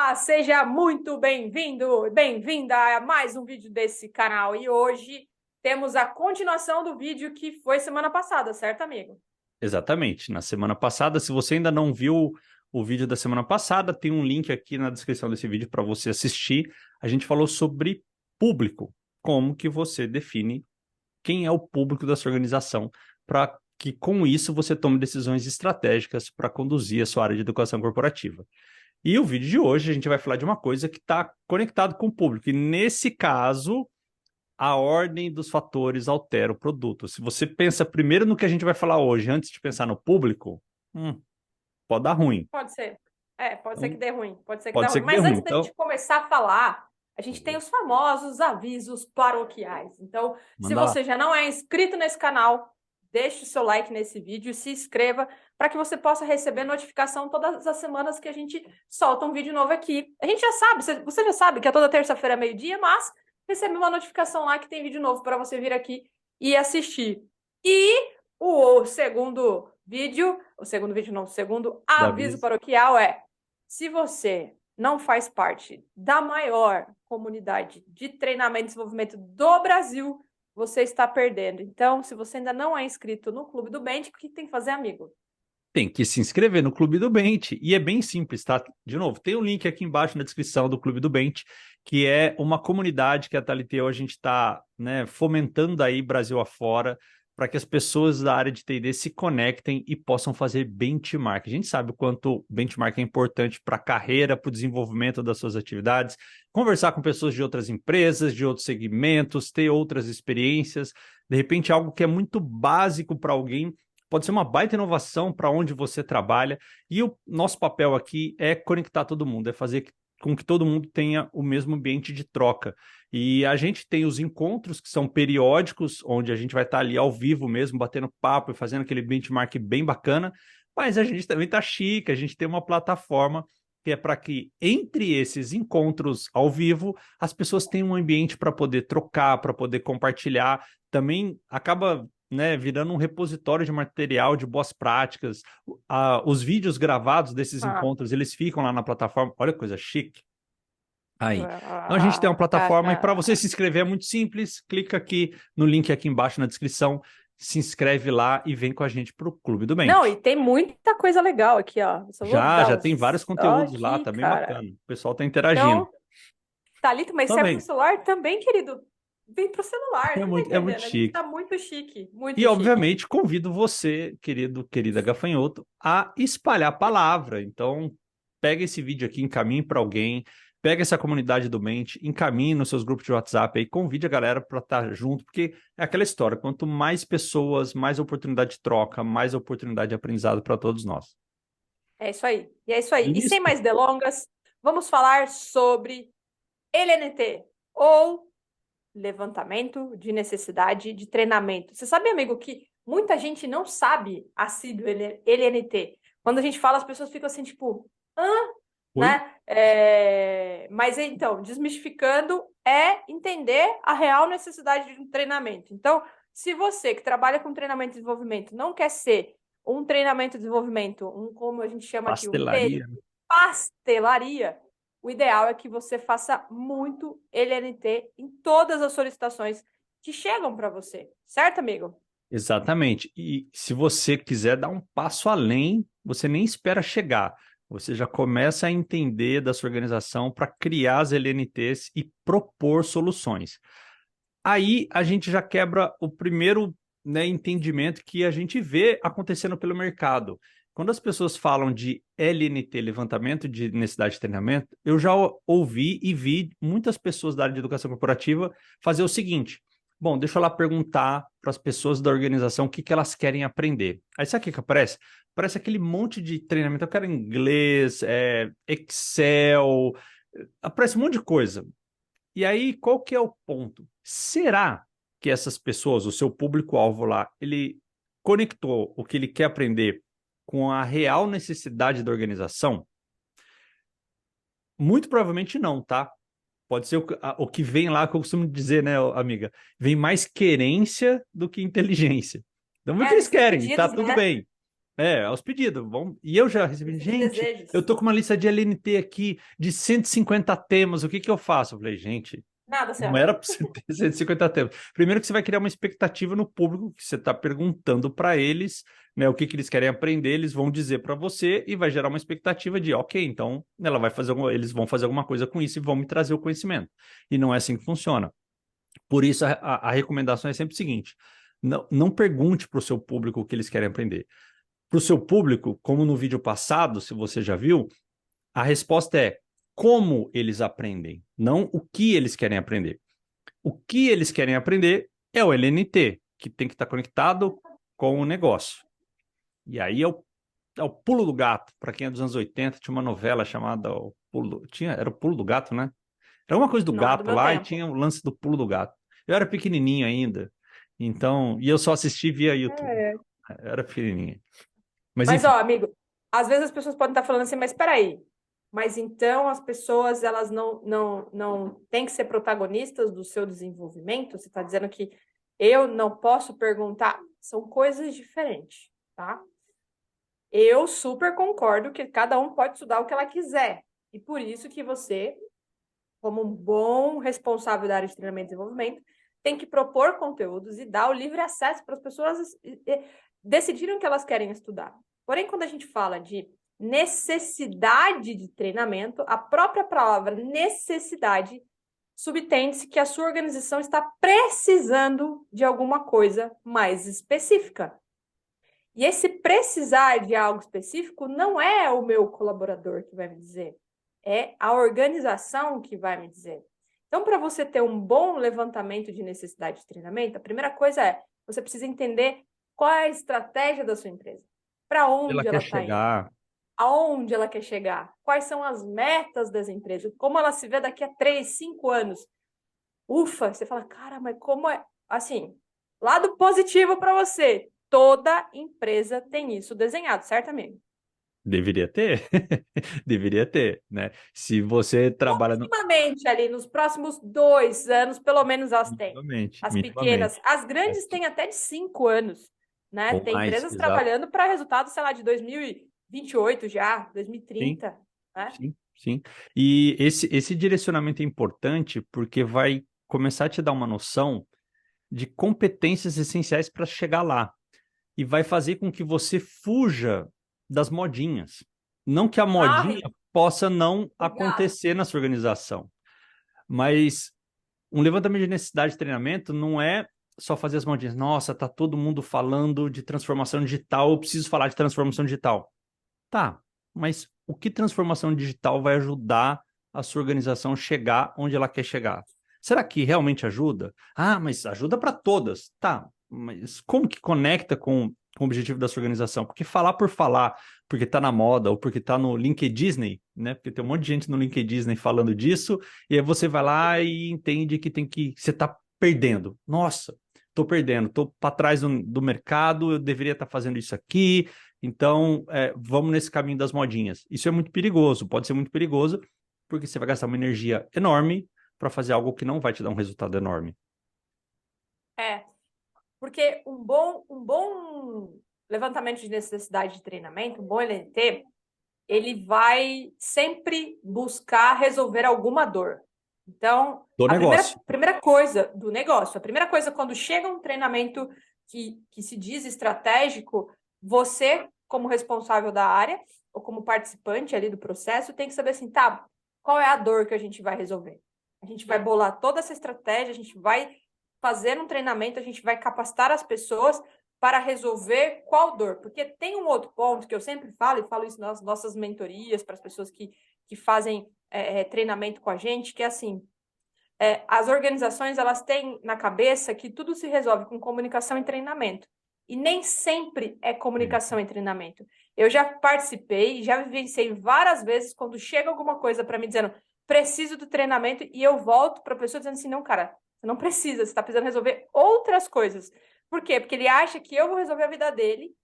Olá, seja muito bem-vindo, bem-vinda a mais um vídeo desse canal. E hoje temos a continuação do vídeo que foi semana passada, certo, amigo? Exatamente. Na semana passada, se você ainda não viu o vídeo da semana passada, tem um link aqui na descrição desse vídeo para você assistir. A gente falou sobre público, como que você define quem é o público da sua organização, para que com isso você tome decisões estratégicas para conduzir a sua área de educação corporativa. E o vídeo de hoje a gente vai falar de uma coisa que está conectado com o público. E nesse caso, a ordem dos fatores altera o produto. Se você pensa primeiro no que a gente vai falar hoje, antes de pensar no público, pode dar ruim. Pode ser. Pode ser que Então, dê ruim, pode ser que dê pode ser ruim. que dê Mas ruim. antes da Então, gente começar a falar, a gente tem os famosos avisos paroquiais. Então, se manda lá. você já não é inscrito nesse canal, deixe o seu like nesse vídeo e se inscreva para que você possa receber notificação todas as semanas que a gente solta um vídeo novo aqui. A gente já sabe, você já sabe que é toda terça-feira, meio-dia, mas recebe uma notificação lá que tem vídeo novo para você vir aqui e assistir. E o segundo aviso Davi. paroquial é: se você não faz parte da maior comunidade de treinamento e desenvolvimento do Brasil, você está perdendo. Então, se você ainda não é inscrito no Clube do Bem, o que tem que fazer, amigo? Tem que se inscrever no Clube do Bente. E é bem simples, tá? De novo, tem um link aqui embaixo na descrição do Clube do Bente, que é uma comunidade que a Taliteu a gente está, né, fomentando aí Brasil afora, para que as pessoas da área de T&D se conectem e possam fazer benchmark. A gente sabe o quanto benchmark é importante para a carreira, para o desenvolvimento das suas atividades, conversar com pessoas de outras empresas, de outros segmentos, ter outras experiências, de repente algo que é muito básico para alguém pode ser uma baita inovação para onde você trabalha. E o nosso papel aqui é conectar todo mundo, é fazer com que todo mundo tenha o mesmo ambiente de troca. E a gente tem os encontros que são periódicos, onde a gente vai estar ali ao vivo mesmo, batendo papo e fazendo aquele benchmark bem bacana, mas a gente também está chique, a gente tem uma plataforma que é para que entre esses encontros ao vivo as pessoas tenham um ambiente para poder trocar, para poder compartilhar. Também acaba, né, virando um repositório de material de boas práticas. Os vídeos gravados desses Ah, encontros, eles ficam lá na plataforma. Olha que coisa chique. Aí. Então a gente tem uma plataforma e para você se inscrever é muito simples. Clica aqui no link aqui embaixo na descrição, se inscreve lá e vem com a gente para o Clube do Não, e Mente. tem muita coisa legal aqui, ó. Eu só vou dar Já tem vários uns. Ó, conteúdos lá, aqui, tá bem cara. bacana. O pessoal tá interagindo. Então, Thalita, mas se é pro Também. celular também, querido, vem pro celular. Você não tá É muito entendendo? A gente chique. tá muito chique, E, muito chique. obviamente, convido você, querida gafanhoto, a espalhar a palavra. Então, pega esse vídeo aqui, encaminhe para alguém, pega essa comunidade do Mente, encaminhe nos seus grupos de WhatsApp aí, convide a galera para estar junto, porque é aquela história, quanto mais pessoas, mais oportunidade de troca, mais oportunidade de aprendizado para todos nós. É isso aí. E é isso aí. E sem Listo? mais delongas, vamos falar sobre LNT, ou levantamento de necessidade de treinamento. Você sabe, amigo, que muita gente não sabe a sigla LNT. Quando a gente fala, as pessoas ficam assim, tipo, hã? Oi? Né? Mas então, desmistificando é entender a real necessidade de um treinamento. Então, se você que trabalha com treinamento e desenvolvimento não quer ser um treinamento e desenvolvimento, como a gente chama aqui, um TI, Pastelaria. pastelaria, o ideal é que você faça muito LNT em todas as solicitações que chegam para você, certo, amigo? Exatamente. E se você quiser dar um passo além, você nem espera chegar. Você já começa a entender da sua organização para criar as LNTs e propor soluções. Aí a gente já quebra o primeiro, né, entendimento que a gente vê acontecendo pelo mercado. Quando as pessoas falam de LNT, levantamento de necessidade de treinamento, eu já ouvi e vi muitas pessoas da área de educação corporativa fazer o seguinte: bom, deixa eu lá perguntar para as pessoas da organização o que elas querem aprender. Aí sabe o que aparece? Aparece aquele monte de treinamento. Eu quero inglês, Excel, aparece um monte de coisa. E aí, qual que é o ponto? Será que essas pessoas, o seu público-alvo lá, ele conectou o que ele quer aprender com a real necessidade da organização? Muito provavelmente não, tá? Pode ser o que vem lá, que eu costumo dizer, né, amiga? Vem mais querência do que inteligência. Então, vê o que eles Nesses querem, e tá pedidos, tudo né? bem. Aos pedidos. E eu já recebi, Lista de gente, eu desejos. tô com uma lista de LNT aqui de 150 temas, o que que eu faço? Eu falei, gente, Nada, não senhora. era para você ter 150 temas. Primeiro que você vai criar uma expectativa no público, que você está perguntando para eles, né, o que que eles querem aprender, eles vão dizer para você e vai gerar uma expectativa de, ok, então eles vão fazer alguma coisa com isso e vão me trazer o conhecimento. E não é assim que funciona. Por isso, a recomendação é sempre o seguinte: não pergunte para o seu público o que eles querem aprender. Para o seu público, como no vídeo passado, se você já viu, a resposta é como eles aprendem, não o que eles querem aprender. O que eles querem aprender é o LNT, que tem que estar conectado com o negócio. E aí é o pulo do gato. Para quem é dos anos 80, tinha uma novela chamada era o Pulo do Gato, né? Era uma coisa do Não é do gato meu lá e tempo. tinha o lance do pulo do gato. Eu era pequenininho ainda, então, e eu só assisti via YouTube. É. Eu era pequenininho. Mas Mas, enfim, ó, amigo, às vezes as pessoas podem estar falando assim, mas espera aí. Mas então as pessoas, elas não têm que ser protagonistas do seu desenvolvimento? Você está dizendo que eu não posso perguntar? São coisas diferentes, tá? Eu super concordo que cada um pode estudar o que ela quiser. E por isso que você, como um bom responsável da área de treinamento e desenvolvimento, tem que propor conteúdos e dar o livre acesso para as pessoas decidirem o que elas querem estudar. Porém, quando a gente fala de necessidade de treinamento, a própria palavra necessidade subtende-se que a sua organização está precisando de alguma coisa mais específica. E esse precisar de algo específico não é o meu colaborador que vai me dizer, é a organização que vai me dizer. Então, para você ter um bom levantamento de necessidade de treinamento, a primeira coisa é você precisa entender qual é a estratégia da sua empresa, para ela onde ela quer está indo, chegar. aonde ela quer chegar, quais são as metas das empresas, como ela se vê daqui a 3, 5 anos. Ufa, você fala, cara, mas como é? Assim, lado positivo para você. Toda empresa tem isso desenhado, certo, amigo? Deveria ter, deveria ter, né? Se você trabalha no. Minimamente, ali nos próximos 2 anos, pelo menos elas têm. Minimamente, As pequenas, minimamente. as É, grandes têm até de 5 anos, né? ou Tem mais, empresas exato. trabalhando para resultados, sei lá, de 2028 já, Sim, 2030, né? sim, sim. E esse direcionamento é importante porque vai começar a te dar uma noção de competências essenciais para chegar lá. E vai fazer com que você fuja das modinhas. Não que a Ai, modinha possa não obrigado. acontecer na sua organização, mas um levantamento de necessidade de treinamento não é só fazer as modinhas. Nossa, tá todo mundo falando de transformação digital, eu preciso falar de transformação digital. Tá, mas o que transformação digital vai ajudar a sua organização chegar onde ela quer chegar? Será que realmente ajuda? Ah, mas ajuda para todas. Tá, mas como que conecta com o objetivo da sua organização? Porque falar por falar, porque está na moda ou porque está no LinkedIn, né? Porque tem um monte de gente no LinkedIn falando disso, e aí você vai lá e entende que você está perdendo. Nossa, estou perdendo, estou para trás do mercado, eu deveria estar fazendo isso aqui. Então, vamos nesse caminho das modinhas. Isso é muito perigoso, pode ser muito perigoso, porque você vai gastar uma energia enorme para fazer algo que não vai te dar um resultado enorme. É, porque um bom levantamento de necessidade de treinamento, um bom LNT, ele vai sempre buscar resolver alguma dor. Então, Do a primeira, negócio. primeira coisa do negócio, a primeira coisa quando chega um treinamento que se diz estratégico, você, como responsável da área, ou como participante ali do processo, tem que saber assim, tá, qual é a dor que a gente vai resolver? A gente vai bolar toda essa estratégia, a gente vai fazer um treinamento, a gente vai capacitar as pessoas para resolver qual dor. Porque tem um outro ponto que eu sempre falo, e falo isso nas nossas mentorias, para as pessoas que fazem treinamento com a gente, que é assim, as organizações elas têm na cabeça que tudo se resolve com comunicação e treinamento. E nem sempre é comunicação e treinamento. Eu já participei, já vivenciei várias vezes quando chega alguma coisa para mim dizendo preciso do treinamento e eu volto para a pessoa dizendo assim, não, cara, você não precisa, você está precisando resolver outras coisas. Por quê? Porque ele acha que eu vou resolver a vida dele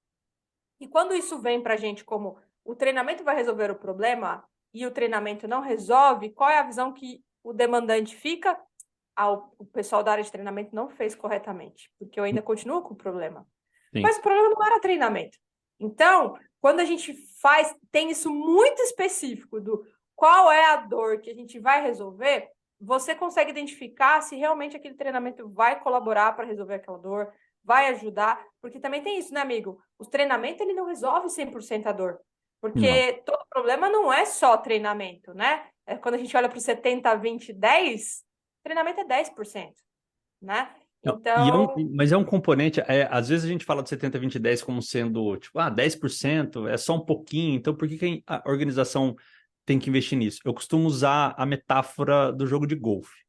e quando isso vem para a gente como o treinamento vai resolver o problema e o treinamento não resolve, qual é a visão que o demandante fica? O pessoal da área de treinamento não fez corretamente, porque eu ainda continuo com o problema. Sim. Mas o problema não era treinamento. Então, quando a gente tem isso muito específico do qual é a dor que a gente vai resolver, você consegue identificar se realmente aquele treinamento vai colaborar para resolver aquela dor, vai ajudar, porque também tem isso, né, amigo? O treinamento, ele não resolve 100% a dor, Não. porque todo problema não é só treinamento, né? Quando a gente olha para o 70, 20, 10, treinamento é 10%, né? Não, Então, mas é um componente, às vezes a gente fala de 70, 20, 10 como sendo, tipo, 10% é só um pouquinho, então por que que a organização tem que investir nisso? Eu costumo usar a metáfora do jogo de golfe.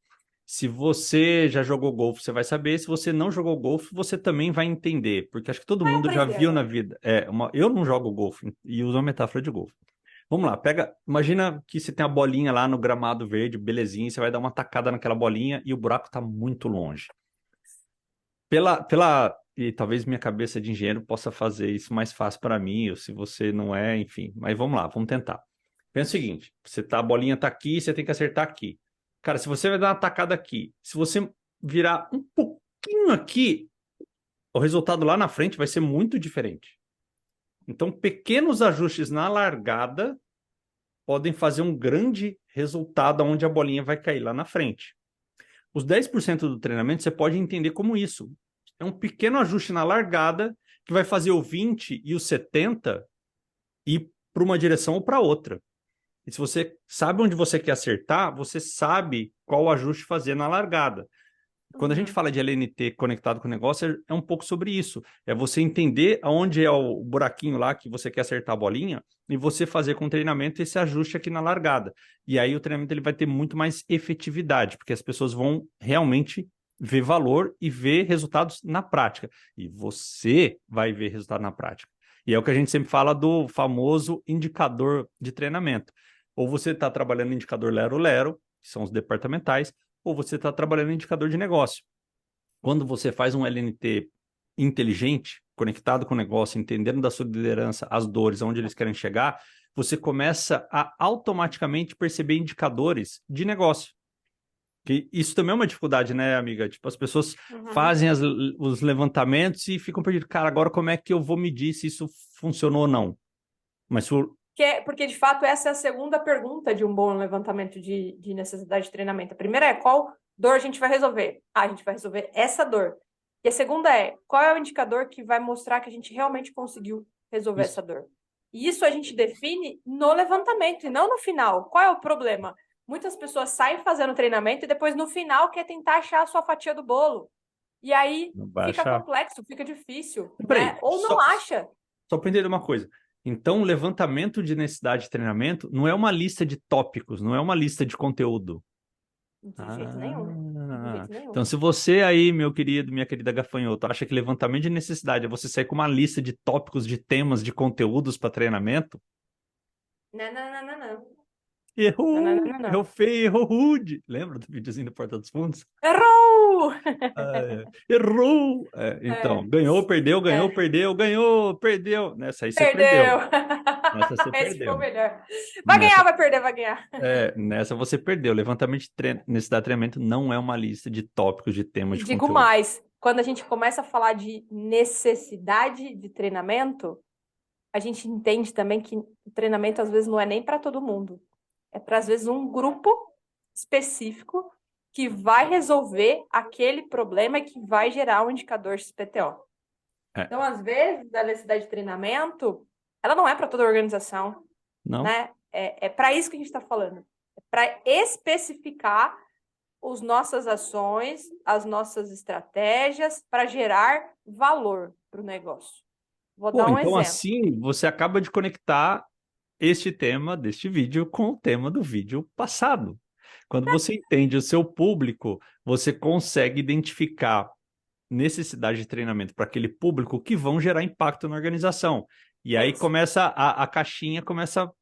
Se você já jogou golfe, você vai saber. Se você não jogou golfe, você também vai entender, porque acho que todo vai mundo já aprender, viu na né? vida. Eu não jogo golfe e uso a metáfora de golfe. Vamos lá, imagina que você tem a bolinha lá no gramado verde, belezinha, e você vai dar uma tacada naquela bolinha e o buraco está muito longe. E talvez minha cabeça de engenheiro possa fazer isso mais fácil para mim, ou se você não é, enfim. Mas vamos lá, vamos tentar. Pensa o seguinte: a bolinha tá aqui, você tem que acertar aqui. Cara, se você vai dar uma tacada aqui, se você virar um pouquinho aqui, o resultado lá na frente vai ser muito diferente. Então, pequenos ajustes na largada podem fazer um grande resultado onde a bolinha vai cair lá na frente. Os 10% do treinamento você pode entender como isso. É um pequeno ajuste na largada que vai fazer o 20 e o 70 ir para uma direção ou para outra. E se você sabe onde você quer acertar, você sabe qual ajuste fazer na largada. Quando a gente Uhum. fala de LNT conectado com o negócio, é um pouco sobre isso. É você entender aonde é o buraquinho lá que você quer acertar a bolinha e você fazer com o treinamento esse ajuste aqui na largada. E aí o treinamento ele vai ter muito mais efetividade, porque as pessoas vão realmente ver valor e ver resultados na prática. E você vai ver resultado na prática. E é o que a gente sempre fala do famoso indicador de treinamento. Ou você está trabalhando no indicador Lero-Lero, que são os departamentais, ou você está trabalhando em indicador de negócio. Quando você faz um LNT inteligente, conectado com o negócio, entendendo da sua liderança, as dores, aonde eles querem chegar, você começa a automaticamente perceber indicadores de negócio. Que isso também é uma dificuldade, né, amiga? Tipo, as pessoas Uhum. fazem os levantamentos e ficam perdidos. Cara, agora como é que eu vou medir se isso funcionou ou não? Mas Porque, de fato, essa é a segunda pergunta de um bom levantamento de necessidade de treinamento. A primeira é qual dor a gente vai resolver? Ah, a gente vai resolver essa dor. E a segunda é qual é o indicador que vai mostrar que a gente realmente conseguiu resolver isso, essa dor? E isso a gente define no levantamento e não no final. Qual é o problema? Muitas pessoas saem fazendo treinamento e depois no final quer tentar achar a sua fatia do bolo. E aí não vai fica achar. complexo, fica difícil, Peraí, né? Ou não acha. só para entender uma coisa. Então, o levantamento de necessidade de treinamento não é uma lista de tópicos, não é uma lista de conteúdo. De jeito nenhum. De Ah, jeito nenhum. então se você aí, meu querido, minha querida gafanhoto, acha que levantamento de necessidade é você sair com uma lista de tópicos, de temas, de conteúdos para treinamento, Não, não, não, não, não. Não, não, não, errou, não, errou não. feio, errou rude. Lembra do videozinho do Porta dos Fundos? Errou! Errou! Então, É, ganhou, perdeu, ganhou, é. perdeu, ganhou, perdeu. Nessa aí você perdeu. Perdeu! Nessa você Esse foi o perdeu. melhor. Vai ganhar, Nessa vai perder, vai ganhar. Nessa você perdeu. Levantamento de necessidade de treinamento não é uma lista de tópicos, de temas, E de digo conteúdo. mais, quando a gente começa a falar de necessidade de treinamento, a gente entende também que o treinamento às vezes não é nem para todo mundo. É para às vezes um grupo específico que vai resolver aquele problema e que vai gerar um indicador XPTO. É, Então, às vezes, a necessidade de treinamento, ela não é para toda a organização, não? né? É para isso que a gente está falando. É para especificar as nossas ações, as nossas estratégias para gerar valor para o negócio. Vou Pô, dar um então exemplo. assim você acaba de conectar este tema deste vídeo com o tema do vídeo passado. Quando você entende o seu público, você consegue identificar necessidade de treinamento para aquele público que vão gerar impacto na organização. E É aí isso. começa a caixinha começa a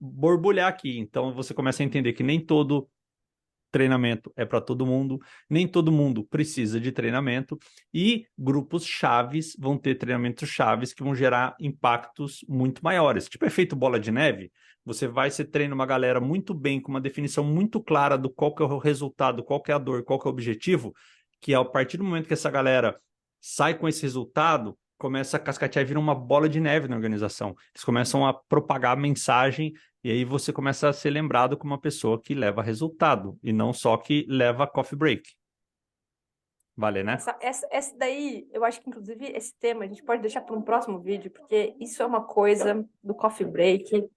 borbulhar aqui. Então você começa a entender que nem todo treinamento é para todo mundo, nem todo mundo precisa de treinamento, e grupos chaves vão ter treinamentos chaves que vão gerar impactos muito maiores. Tipo efeito bola de neve, você treina uma galera muito bem, com uma definição muito clara do qual que é o resultado, qual que é a dor, qual que é o objetivo, que a partir do momento que essa galera sai com esse resultado, começa a cascatear e vira uma bola de neve na organização. Eles começam a propagar a mensagem e aí você começa a ser lembrado como uma pessoa que leva resultado e não só que leva coffee break. Vale, né? Essa daí, eu acho que, inclusive, esse tema a gente pode deixar para um próximo vídeo, porque isso é uma coisa do coffee break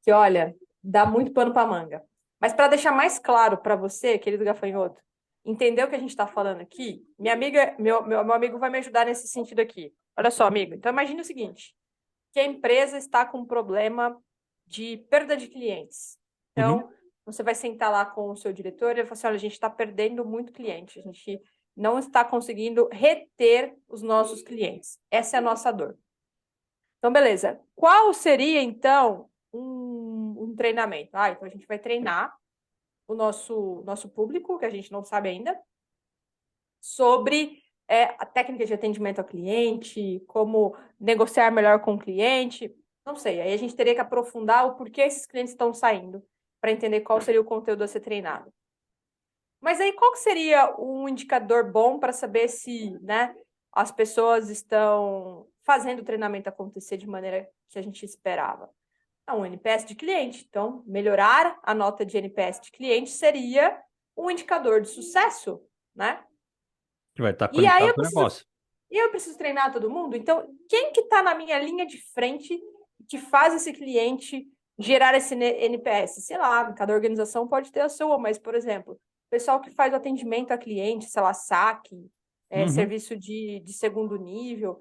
que, olha, dá muito pano para manga. Mas para deixar mais claro para você, querido gafanhoto, entender o que a gente está falando aqui, minha amiga, meu amigo vai me ajudar nesse sentido aqui. Olha só, amigo. Então, imagine o seguinte, que a empresa está com um problema de perda de clientes. Então, você vai sentar lá com o seu diretor e vai falar assim, olha, a gente está perdendo muito cliente, a gente não está conseguindo reter os nossos clientes. Essa é a nossa dor. Então, beleza. Qual seria, então, um treinamento? Então a gente vai treinar o nosso público, que a gente não sabe ainda, sobre a técnica de atendimento ao cliente, como negociar melhor com o cliente. Não sei, aí a gente teria que aprofundar o porquê esses clientes estão saindo, para entender qual seria o conteúdo a ser treinado. Mas aí qual que seria um indicador bom para saber se, né, as pessoas estão fazendo o treinamento acontecer de maneira que a gente esperava? Um NPS de cliente. Então, melhorar a nota de NPS de cliente seria um indicador de sucesso, né? Que vai estar E aí conectado com o negócio. eu preciso treinar todo mundo? Então, quem que está na minha linha de frente que faz esse cliente gerar esse NPS? Sei lá, cada organização pode ter a sua, mas, por exemplo, o pessoal que faz o atendimento a cliente, sei lá, saque, serviço de segundo nível.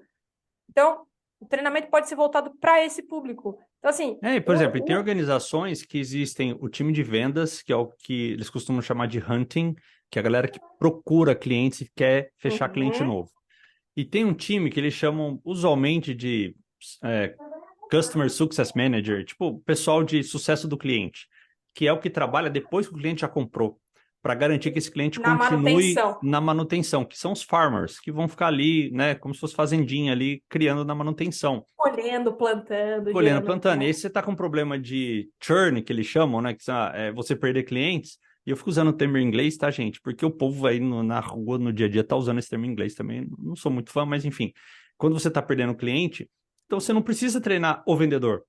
Então, o treinamento pode ser voltado para esse público. Então, assim... Por exemplo, tem organizações que existem o time de vendas, que é o que eles costumam chamar de hunting, que é a galera que procura clientes e quer fechar cliente novo. E tem um time que eles chamam usualmente de Customer Success Manager, tipo pessoal de sucesso do cliente, que é o que trabalha depois que o cliente já comprou, para garantir que esse cliente continue na manutenção, que são os farmers, que vão ficar ali, né, como se fosse fazendinha ali, criando na manutenção. Colhendo, plantando. Colhendo, plantando. E aí você está com um problema de churn, que eles chamam, né, que você perder clientes. E eu fico usando o termo em inglês, tá, gente? Porque o povo aí na rua, no dia a dia, tá usando esse termo em inglês também. Não sou muito fã, mas enfim. Quando você está perdendo cliente, então você não precisa treinar o vendedor,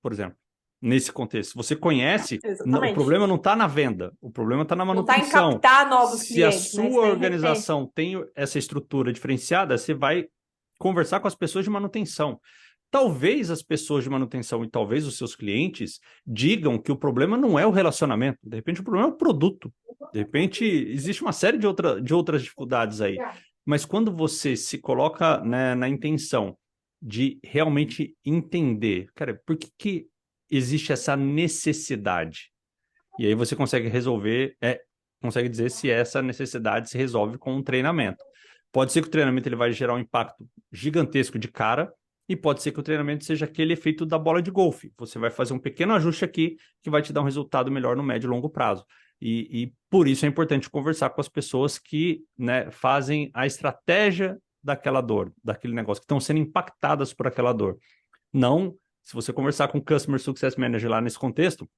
por exemplo, nesse contexto. Você conhece, o problema não está na venda, o problema está na manutenção. Não está em captar novos clientes. Se a sua organização tem essa estrutura diferenciada, você vai conversar com as pessoas de manutenção. Talvez as pessoas de manutenção e talvez os seus clientes digam que o problema não é o relacionamento, de repente o problema é o produto, de repente existe uma série de outras dificuldades aí. Mas quando você se coloca, né, na intenção de realmente entender, cara, por que existe essa necessidade? E aí você consegue resolver, consegue dizer se essa necessidade se resolve com um treinamento. Pode ser que o treinamento ele vai gerar um impacto gigantesco de cara, e pode ser que o treinamento seja aquele efeito da bola de golfe. Você vai fazer um pequeno ajuste aqui que vai te dar um resultado melhor no médio e longo prazo. E por isso é importante conversar com as pessoas que, né, fazem a estratégia daquela dor, daquele negócio, que estão sendo impactadas por aquela dor. Não, se você conversar com o Customer Success Manager lá nesse contexto,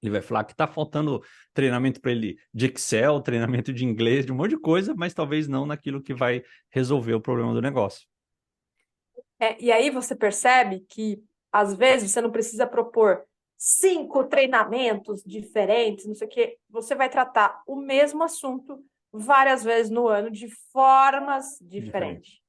ele vai falar que está faltando treinamento para ele de Excel, treinamento de inglês, de um monte de coisa, mas talvez não naquilo que vai resolver o problema do negócio. E aí você percebe que, às vezes, você não precisa propor 5 treinamentos diferentes, não sei o quê. Você vai tratar o mesmo assunto várias vezes no ano, de formas diferentes.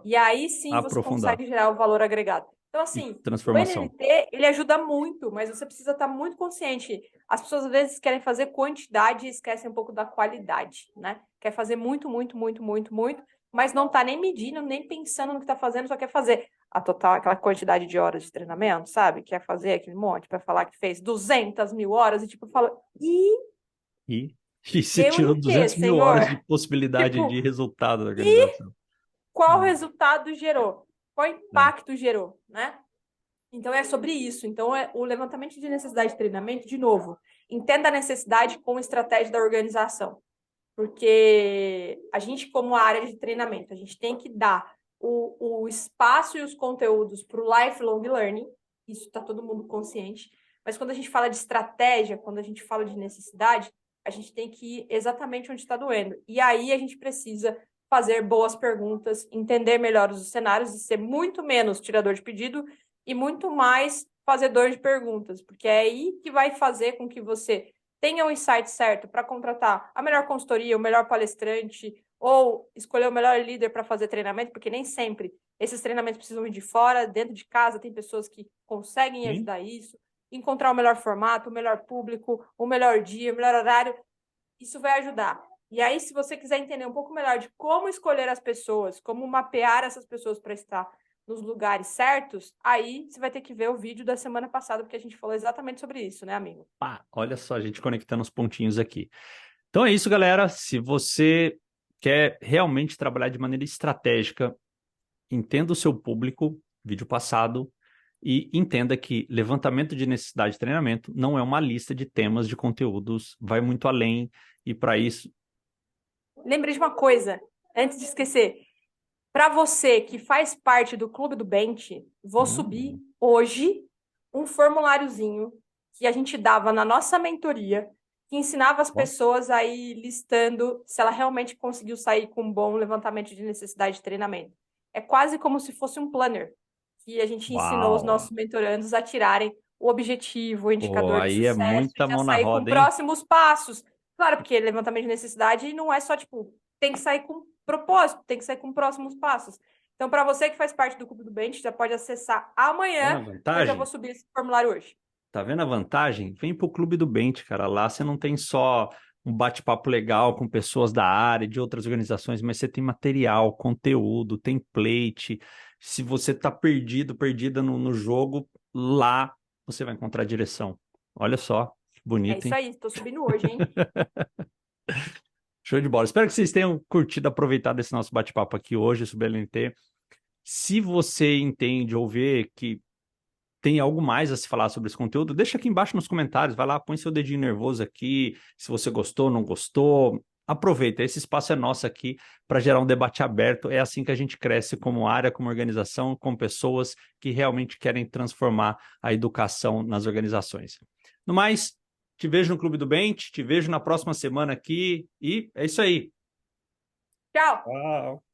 E aí sim você consegue gerar o valor agregado. Então, assim, o NLT, ele ajuda muito, mas você precisa estar muito consciente. As pessoas, às vezes, querem fazer quantidade e esquecem um pouco da qualidade, né? Quer fazer muito, muito, muito, muito, muito, mas não está nem medindo, nem pensando no que está fazendo, só quer fazer a total, aquela quantidade de horas de treinamento, sabe? Quer fazer aquele monte para falar que fez 200 mil horas e tipo, fala, E você tirou 200 mil horas de possibilidade de resultado da organização. Qual resultado gerou? Qual impacto gerou, né? Então, é sobre isso. Então, o levantamento de necessidade de treinamento, de novo, entenda a necessidade com a estratégia da organização. Porque a gente, como área de treinamento, a gente tem que dar o espaço e os conteúdos para o lifelong learning, isso está todo mundo consciente, mas quando a gente fala de estratégia, quando a gente fala de necessidade, a gente tem que ir exatamente onde está doendo. E aí a gente precisa fazer boas perguntas, entender melhor os cenários e ser muito menos tirador de pedido e muito mais fazedor de perguntas, porque é aí que vai fazer com que você tenha o insight certo para contratar a melhor consultoria, o melhor palestrante, ou escolher o melhor líder para fazer treinamento, porque nem sempre esses treinamentos precisam vir de fora, dentro de casa tem pessoas que conseguem ajudar isso, encontrar o melhor formato, o melhor público, o melhor dia, o melhor horário, isso vai ajudar. E aí, se você quiser entender um pouco melhor de como escolher as pessoas, como mapear essas pessoas para estar nos lugares certos, aí você vai ter que ver o vídeo da semana passada, porque a gente falou exatamente sobre isso, né, amigo? Olha só, a gente conectando os pontinhos aqui. Então é isso, galera. Se você quer realmente trabalhar de maneira estratégica, entenda o seu público, vídeo passado, e entenda que levantamento de necessidade de treinamento não é uma lista de temas de conteúdos, vai muito além, e para isso... Lembrei de uma coisa, antes de esquecer. Para você que faz parte do Clube do Bench, vou subir hoje um formuláriozinho que a gente dava na nossa mentoria, que ensinava as pessoas a ir listando se ela realmente conseguiu sair com um bom levantamento de necessidade de treinamento. É quase como se fosse um planner, que a gente ensinou os nossos mentorandos a tirarem o objetivo, o indicador de Aí é sucesso e muita já mão na sair com roda, hein? próximos passos. Claro, porque levantamento de necessidade não é só, tipo, tem que sair com propósito, tem que sair com próximos passos. Então, para você que faz parte do Clube do Bench, já pode acessar Vendo a amanhã, que eu já vou vantagem? subir esse formulário hoje. Tá vendo a vantagem? Vem pro Clube do Bench, cara. Lá você não tem só um bate-papo legal com pessoas da área, de outras organizações, mas você tem material, conteúdo, template. Se você tá perdido, perdida no jogo, lá você vai encontrar direção. Olha só, que É bonito, isso hein? aí, estou subindo hoje, hein? Show de bola. Espero que vocês tenham curtido, aproveitado esse nosso bate-papo aqui hoje sobre LNT. Se você entende ou vê que tem algo mais a se falar sobre esse conteúdo, deixa aqui embaixo nos comentários, vai lá, põe seu dedinho nervoso aqui, se você gostou, não gostou. Aproveita, esse espaço é nosso aqui para gerar um debate aberto. É assim que a gente cresce como área, como organização, com pessoas que realmente querem transformar a educação nas organizações. No mais, te vejo no Clube do Bench, te vejo na próxima semana aqui e é isso aí. Tchau! Tchau.